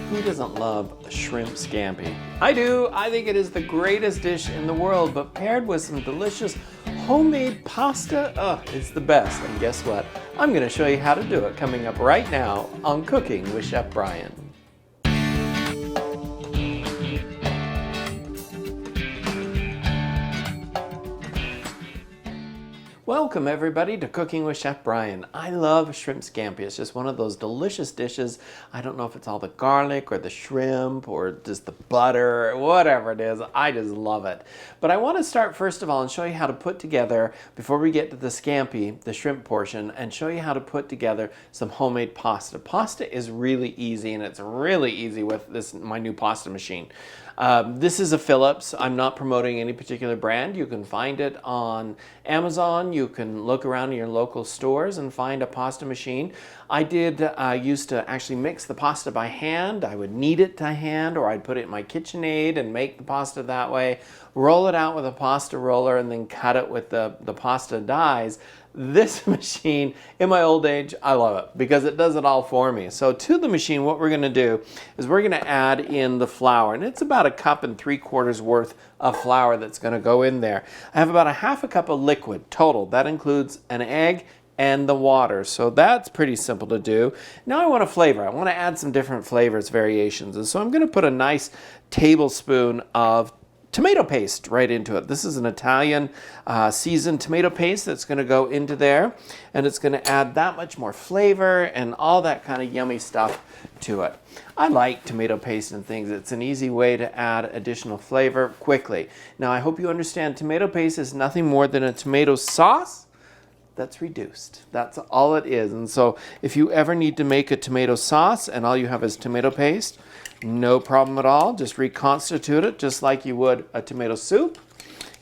Who doesn't love shrimp scampi? I do. I think it is the greatest dish in the world, but paired with some delicious homemade pasta, it's the best. And guess what? I'm going to show you how to do it coming up right now on Cooking with Chef Bryan. Welcome everybody to Cooking with Chef Bryan. I love shrimp scampi. It's just one of those delicious dishes. I don't know if it's all the garlic or the shrimp or just the butter, whatever it is. I just love it. But I want to start first of all and show you how to put together, before we get to the scampi, the shrimp portion, and show you how to put together some homemade pasta. Pasta is really easy, and it's really easy with my new pasta machine. This is a Philips. I'm not promoting any particular brand. You can find it on Amazon. You can look around in your local stores and find a pasta machine. I used to actually mix the pasta by hand. I would knead it by hand, or I'd put it in my KitchenAid and make the pasta that way, roll it out with a pasta roller, and then cut it with the pasta dies. This machine, in my old age, I love it because it does it all for me. So to the machine, what we're going to do is we're going to add in the flour, and it's about 1.75 cups worth of flour that's going to go in there. I have about 1/2 cup of liquid total. That includes an egg and the water. So that's pretty simple to do. Now I want to flavor. I want to add some different flavors, variations. And so I'm going to put a nice tablespoon of tomato paste right into it. This is an Italian seasoned tomato paste that's going to go into there, and it's going to add that much more flavor and all that kind of yummy stuff to it. I like tomato paste and things. It's an easy way to add additional flavor quickly. Now I hope you understand tomato paste is nothing more than a tomato sauce that's reduced. That's all it is. And so if you ever need to make a tomato sauce and all you have is tomato paste, no problem at all. Just reconstitute it just like you would a tomato soup,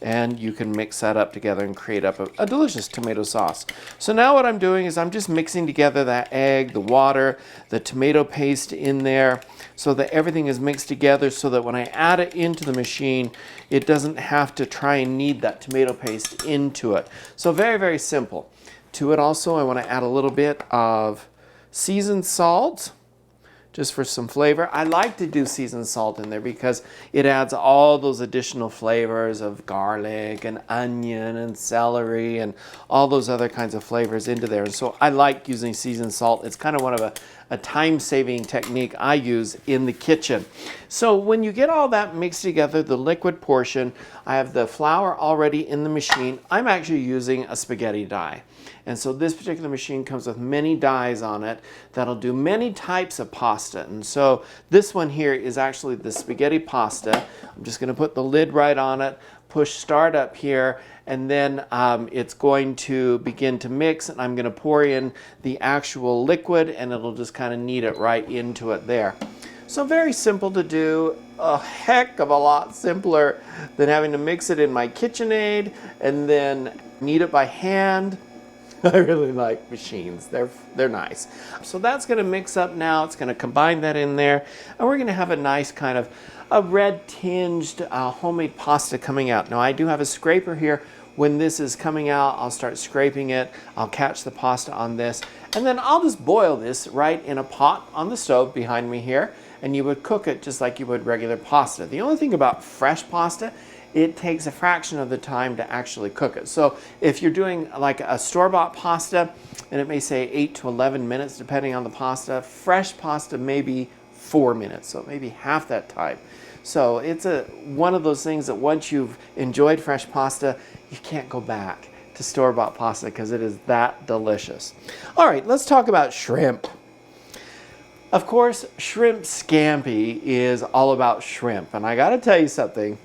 and you can mix that up together and create up a delicious tomato sauce. So now what I'm doing is I'm just mixing together that egg, the water, the tomato paste in there so that everything is mixed together, so that when I add it into the machine, it doesn't have to try and knead that tomato paste into it. So very, very simple. To it also, I want to add a little bit of seasoned salt, just for some flavor. I like to do seasoned salt in there because it adds all those additional flavors of garlic and onion and celery and all those other kinds of flavors into there. And so I like using seasoned salt. It's kind of one of a time-saving technique I use in the kitchen. So when you get all that mixed together, the liquid portion, I have the flour already in the machine. I'm actually using a spaghetti die. And so this particular machine comes with many dies on it that'll do many types of pasta. And so this one here is actually the spaghetti pasta. I'm just going to put the lid right on it, push start up here, and then it's going to begin to mix, and I'm going to pour in the actual liquid, and it'll just kind of knead it right into it there. So very simple to do, a heck of a lot simpler than having to mix it in my KitchenAid and then knead it by hand. I really like machines. They're nice. So that's going to mix up now. It's going to combine that in there, and we're going to have a nice kind of a red tinged homemade pasta coming out. Now I do have a scraper here. When this is coming out, I'll start scraping it. I'll catch the pasta on this, and then I'll just boil this right in a pot on the stove behind me here, and you would cook it just like you would regular pasta. The only thing about fresh pasta, it takes a fraction of the time to actually cook it. So if you're doing like a store-bought pasta, and it may say 8 to 11 minutes depending on the pasta, fresh pasta maybe 4 minutes, so maybe half that time. So it's one of those things that once you've enjoyed fresh pasta, you can't go back to store-bought pasta because it is that delicious. All right, let's talk about shrimp. Of course, shrimp scampi is all about shrimp, and I gotta tell you something.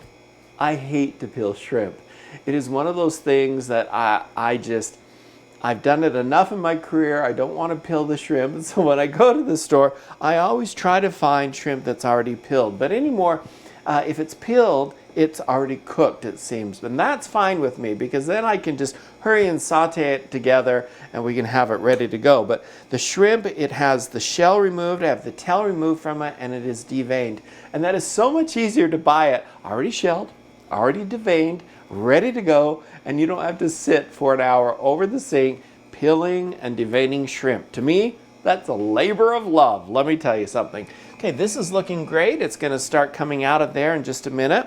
I hate to peel shrimp. It is one of those things that I've done it enough in my career. I don't want to peel the shrimp. And so when I go to the store, I always try to find shrimp that's already peeled. But anymore, if it's peeled, it's already cooked, it seems. And that's fine with me because then I can just hurry and saute it together and we can have it ready to go. But the shrimp, it has the shell removed, I have the tail removed from it, and it is deveined. And that is so much easier to buy it already shelled, already deveined, ready to go, and you don't have to sit for an hour over the sink peeling and deveining shrimp. To me, that's a labor of love, let me tell you something. Okay, this is looking great. It's going to start coming out of there in just a minute.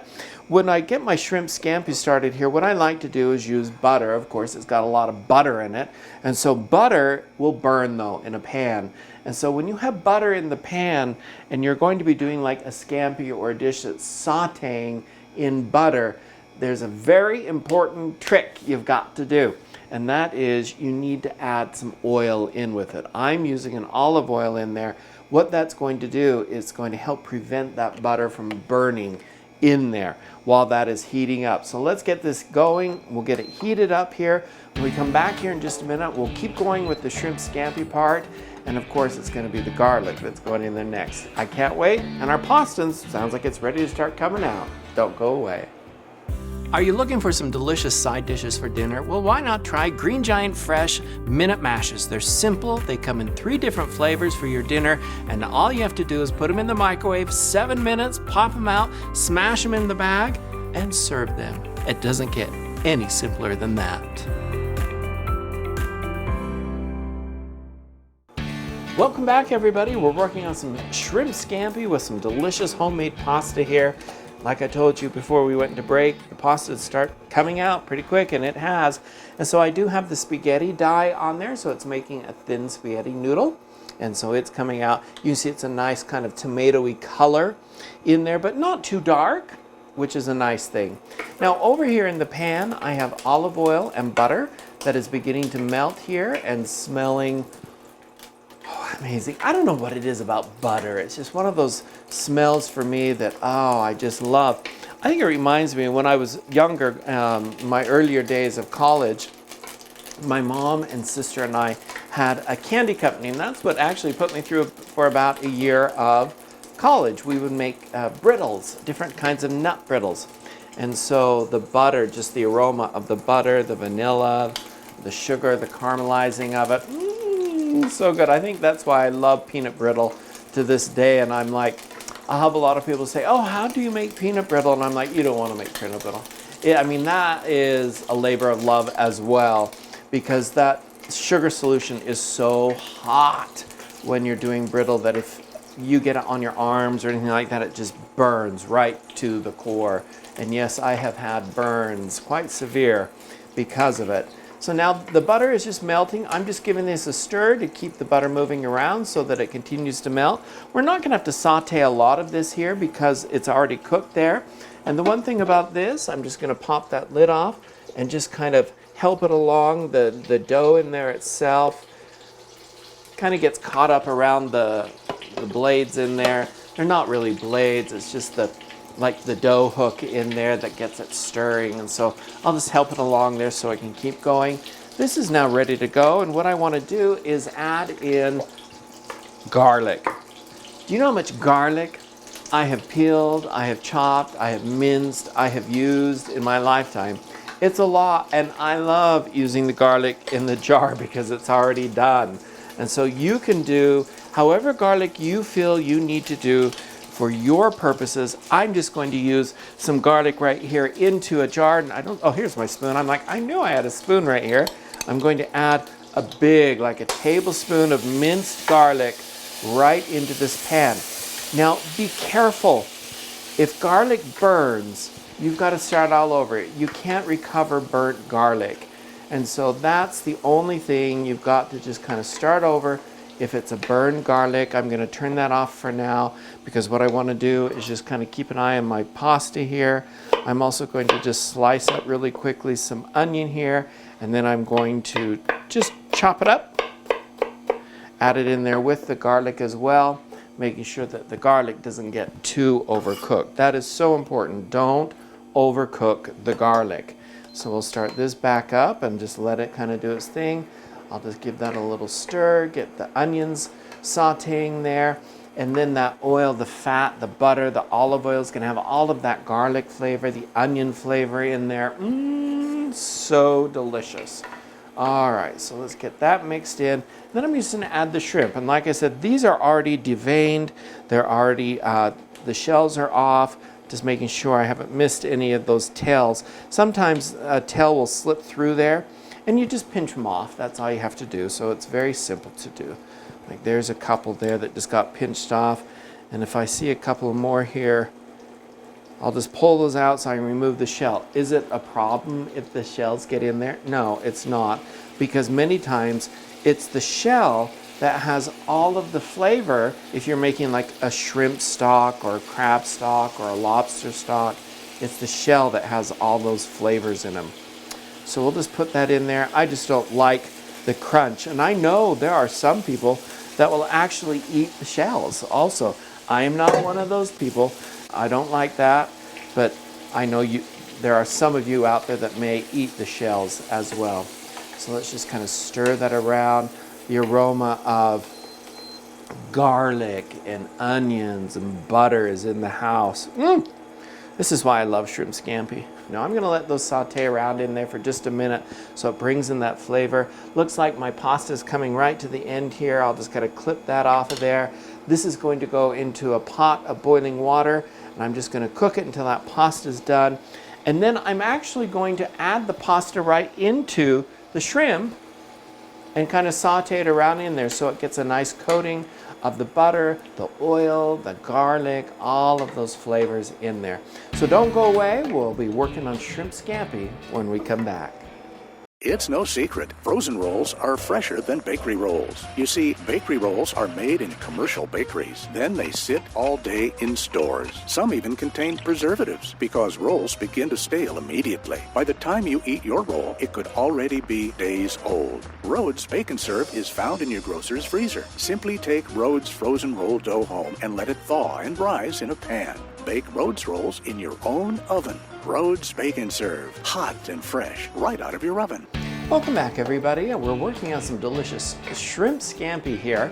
When I get my shrimp scampi started here, what I like to do is use butter. Of course, it's got a lot of butter in it. And so butter will burn, though, in a pan. And so when you have butter in the pan and you're going to be doing like a scampi or a dish that's sauteing in butter, there's a very important trick you've got to do. And that is you need to add some oil in with it. I'm using an olive oil in there. What that's going to do is going to help prevent that butter from burning in there while that is heating up. So let's get this going. We'll get it heated up here. When we come back here in just a minute, we'll keep going with the shrimp scampi part. And of course, it's going to be the garlic that's going in there next. I can't wait. And our pasta sounds like it's ready to start coming out. Don't go away. Are you looking for some delicious side dishes for dinner? Well, why not try Green Giant Fresh Minute Mashes? They're simple, they come in 3 different flavors for your dinner, and all you have to do is put them in the microwave, 7 minutes, pop them out, smash them in the bag, and serve them. It doesn't get any simpler than that. Welcome back, everybody. We're working on some shrimp scampi with some delicious homemade pasta here. Like I told you before we went into break, the pasta start coming out pretty quick, and it has. And so I do have the spaghetti dye on there, so it's making a thin spaghetti noodle. And so it's coming out. You see it's a nice kind of tomatoey color in there, but not too dark, which is a nice thing. Now over here in the pan, I have olive oil and butter that is beginning to melt here and smelling amazing. I don't know what it is about butter. It's just one of those smells for me that, oh, I just love. I think it reminds me when I was younger, my earlier days of college, my mom and sister and I had a candy company, and that's what actually put me through for about a year of college. We would make brittles, different kinds of nut brittles. And so the butter, just the aroma of the butter, the vanilla, the sugar, the caramelizing of it, so good. I think that's why I love peanut brittle to this day. And I'm like, I'll have a lot of people say, oh, how do you make peanut brittle? And I'm like, you don't want to make peanut brittle. I mean, that is a labor of love as well, because that sugar solution is so hot when you're doing brittle that if you get it on your arms or anything like that, it just burns right to the core. And yes, I have had burns, quite severe, because of it. So now the butter is just melting. I'm just giving this a stir to keep the butter moving around so that it continues to melt. We're not gonna have to saute a lot of this here because it's already cooked there. And the one thing about this, I'm just gonna pop that lid off and just kind of help it along. The dough in there itself kind of gets caught up around the blades in there. They're not really blades, it's just like the dough hook in there that gets it stirring. And so I'll just help it along there so I can keep going. This is now ready to go. And what I want to do is add in garlic. Do you know how much garlic I have peeled, I have chopped, I have minced, I have used in my lifetime? It's a lot, and I love using the garlic in the jar because it's already done. And so you can do however garlic you feel you need to do for your purposes. I'm just going to use some garlic right here into a jar. And oh, here's my spoon. I'm like, I knew I had a spoon right here. I'm going to add a big, like a tablespoon of minced garlic right into this pan. Now, be careful. If garlic burns, you've got to start all over. You can't recover burnt garlic. And so that's the only thing. You've got to just kind of start over. If it's a burned garlic, I'm going to turn that off for now, because what I want to do is just kind of keep an eye on my pasta here. I'm also going to just slice up really quickly some onion here, and then I'm going to just chop it up, add it in there with the garlic as well, making sure that the garlic doesn't get too overcooked. That is so important. Don't overcook the garlic. So we'll start this back up and just let it kind of do its thing. I'll just give that a little stir, get the onions sauteing there, and then that oil, the fat, the butter, the olive oil is going to have all of that garlic flavor, the onion flavor in there. So delicious. All right, so let's get that mixed in. Then I'm just going to add the shrimp. And like I said, these are already deveined. They're already, the shells are off. Just making sure I haven't missed any of those tails. Sometimes a tail will slip through there, and you just pinch them off. That's all you have to do. So it's very simple to do. Like there's a couple there that just got pinched off. And if I see a couple more here, I'll just pull those out so I can remove the shell. Is it a problem if the shells get in there? No, it's not, because many times it's the shell that has all of the flavor. If you're making like a shrimp stock or a crab stock or a lobster stock, it's the shell that has all those flavors in them. So we'll just put that in there. I just don't like the crunch. And I know there are some people that will actually eat the shells also. I am not one of those people. I don't like that, but I know there are some of you out there that may eat the shells as well. So let's just kind of stir that around. The aroma of garlic and onions and butter is in the house. This is why I love shrimp scampi. Now I'm going to let those saute around in there for just a minute so it brings in that flavor. Looks like my pasta is coming right to the end here. I'll just kind of clip that off of there. This is going to go into a pot of boiling water, and I'm just going to cook it until that pasta is done. And then I'm actually going to add the pasta right into the shrimp and kind of saute it around in there so it gets a nice coating of the butter, the oil, the garlic, all of those flavors in there. So don't go away. We'll be working on shrimp scampi when we come back. It's no secret, frozen rolls are fresher than bakery rolls. You see, bakery rolls are made in commercial bakeries. Then they sit all day in stores. Some even contain preservatives because rolls begin to stale immediately. By the time you eat your roll, it could already be days old. Rhodes Bake and Serve is found in your grocer's freezer. Simply take Rhodes frozen roll dough home and let it thaw and rise in a pan. Bake Rhodes rolls in your own oven. Rhodes Bake and Serve, hot and fresh, right out of your oven. Welcome back, everybody. We're working on some delicious shrimp scampi here.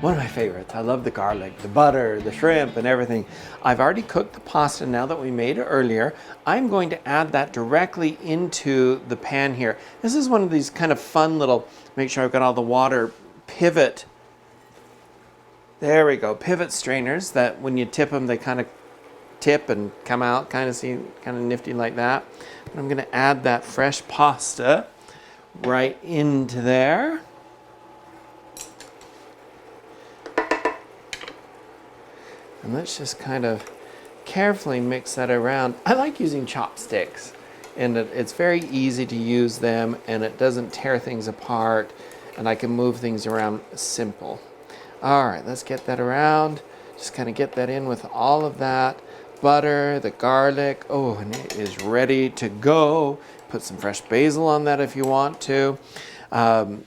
One of my favorites. I love the garlic, the butter, the shrimp, and everything. I've already cooked the pasta now that we made it earlier. I'm going to add that directly into the pan here. This is one of these kind of fun little, make sure I've got all the water, pivot. There we go, pivot strainers that when you tip them, they kind of tip and come out, kind of nifty like that. But I'm going to add that fresh pasta right into there. And let's just kind of carefully mix that around. I like using chopsticks, and it's very easy to use them, and it doesn't tear things apart, and I can move things around simple. All right, let's get that around. Just kind of get that in with all of that. Butter, the garlic, oh, and it is ready to go. Put some fresh basil on that if you want to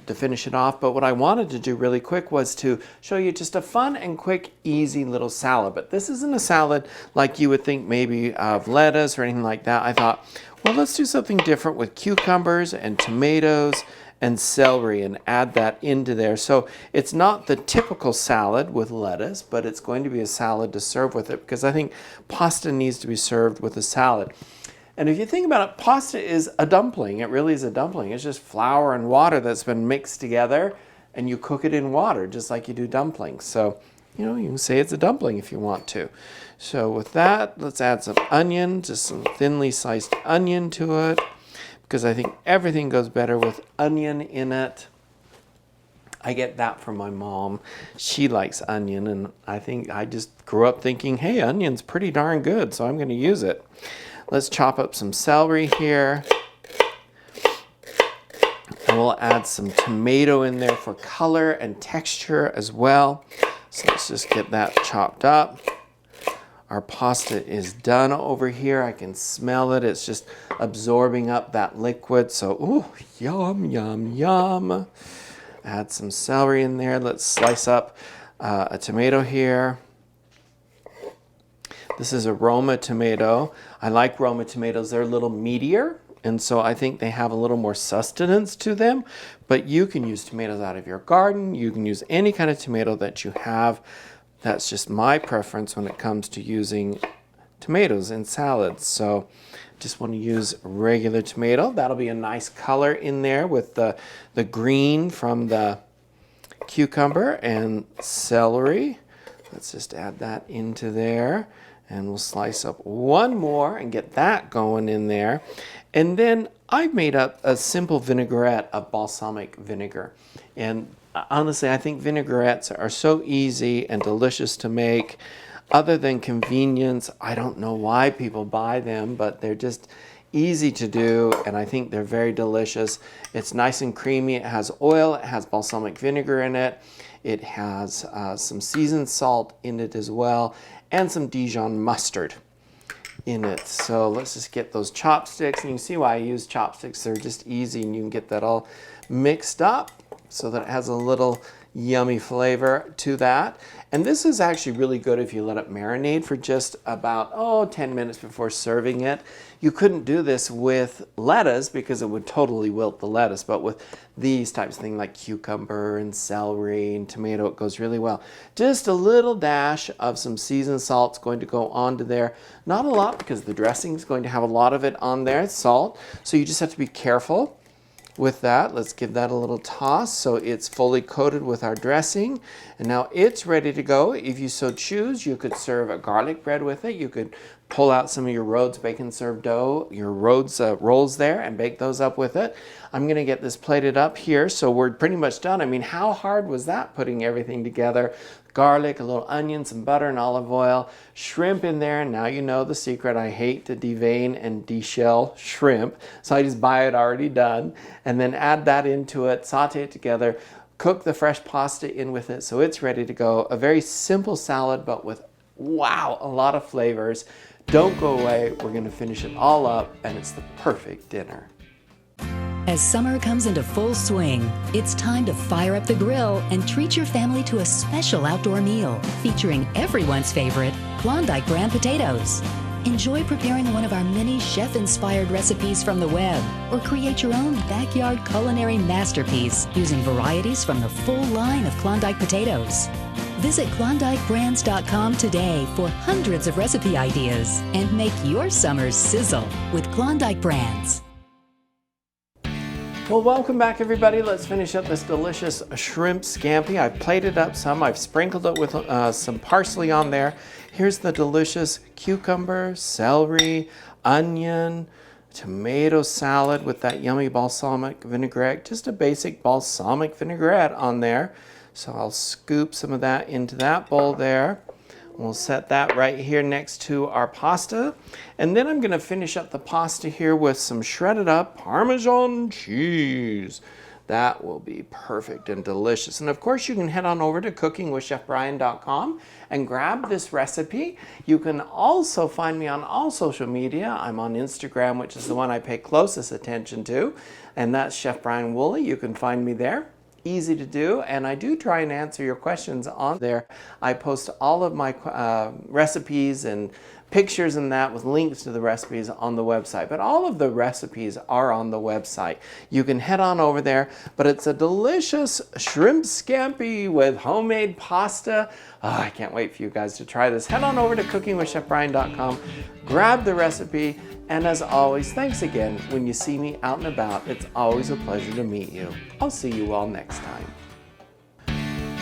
finish it off. But what I wanted to do really quick was to show you just a fun and quick, easy little salad. But this isn't a salad like you would think maybe of lettuce or anything like that. I thought, well, let's do something different with cucumbers and tomatoes and celery and add that into there. So it's not the typical salad with lettuce, but it's going to be a salad to serve with it because I think pasta needs to be served with a salad. And if you think about it, pasta is a dumpling. It really is a dumpling. It's just flour and water that's been mixed together, and you cook it in water just like you do dumplings. So, you know, you can say it's a dumpling if you want to. So with that, let's add some onion, just some thinly sliced onion to it, because I think everything goes better with onion in it. I get that from my mom. She likes onion, and I think I just grew up thinking, hey, onion's pretty darn good, so I'm going to use it. Let's chop up some celery here. And we'll add some tomato in there for color and texture as well. So let's just get that chopped up. Our pasta is done over here. I can smell it. It's just absorbing up that liquid. So, ooh, yum, yum, yum. Add some celery in there. Let's slice up a tomato here. This is a Roma tomato. I like Roma tomatoes. They're a little meatier, and so I think they have a little more sustenance to them. But you can use tomatoes out of your garden. You can use any kind of tomato that you have. That's just my preference when it comes to using tomatoes in salads. So just want to use regular tomato. That'll be a nice color in there with the green from the cucumber and celery. Let's just add that into there. And we'll slice up one more and get that going in there. And then I've made up a simple vinaigrette of balsamic vinegar. And honestly, I think vinaigrettes are so easy and delicious to make. Other than convenience, I don't know why people buy them, but they're just easy to do, and I think they're very delicious. It's nice and creamy. It has oil, it has balsamic vinegar in it, it has some seasoned salt in it as well, and some Dijon mustard in it. So let's just get those chopsticks, and you can see why I use chopsticks. They're just easy, and you can get that all mixed up so that it has a little yummy flavor to that. And this is actually really good if you let it marinate for just about 10 minutes before serving it. You couldn't do this with lettuce because it would totally wilt the lettuce, but with these types of things like cucumber and celery and tomato, it goes really well. Just a little dash of some seasoned salt is going to go onto there. Not a lot, because the dressing is going to have a lot of it on there, salt, so you just have to be careful with that. Let's give that a little toss so it's fully coated with our dressing. And now it's ready to go. If you so choose, you could serve a garlic bread with it. You could pull out some of your Rhodes bacon served dough, your Rhodes rolls there, and bake those up with it. I'm gonna get this plated up here, so we're pretty much done. I mean, how hard was that, putting everything together? Garlic, a little onion, some butter and olive oil, shrimp in there. Now you know the secret. I hate to devein and deshell shrimp, so I just buy it already done, and then add that into it, saute it together, cook the fresh pasta in with it so it's ready to go. A very simple salad, but with, wow, a lot of flavors. Don't go away. We're gonna finish it all up, and it's the perfect dinner. As summer comes into full swing, it's time to fire up the grill and treat your family to a special outdoor meal featuring everyone's favorite Klondike brand potatoes. Enjoy preparing one of our many chef-inspired recipes from the web, or create your own backyard culinary masterpiece using varieties from the full line of Klondike potatoes. Visit KlondikeBrands.com today for hundreds of recipe ideas and make your summers sizzle with Klondike Brands. Well, welcome back, everybody. Let's finish up this delicious shrimp scampi. I've plated up some. I've sprinkled it with some parsley on there. Here's the delicious cucumber, celery, onion, tomato salad with that yummy balsamic vinaigrette. Just a basic balsamic vinaigrette on there. So I'll scoop some of that into that bowl there. We'll set that right here next to our pasta. And then I'm going to finish up the pasta here with some shredded up Parmesan cheese. That will be perfect and delicious. And of course, you can head on over to cookingwithchefbryan.com and grab this recipe. You can also find me on all social media. I'm on Instagram, which is the one I pay closest attention to, and that's Chef Bryan Woolley. You can find me there. Easy to do, and I do try and answer your questions on there. I post all of my recipes and pictures and that with links to the recipes on the website, but all of the recipes are on the website. You can head on over there, but it's a delicious shrimp scampi with homemade pasta. Oh, I can't wait for you guys to try this. Head on over to cookingwithchefbryan.com, grab the recipe, and as always, thanks again. When you see me out and about, it's always a pleasure to meet you. I'll see you all next time.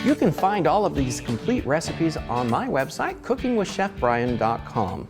You can find all of these complete recipes on my website, cookingwithchefbryan.com.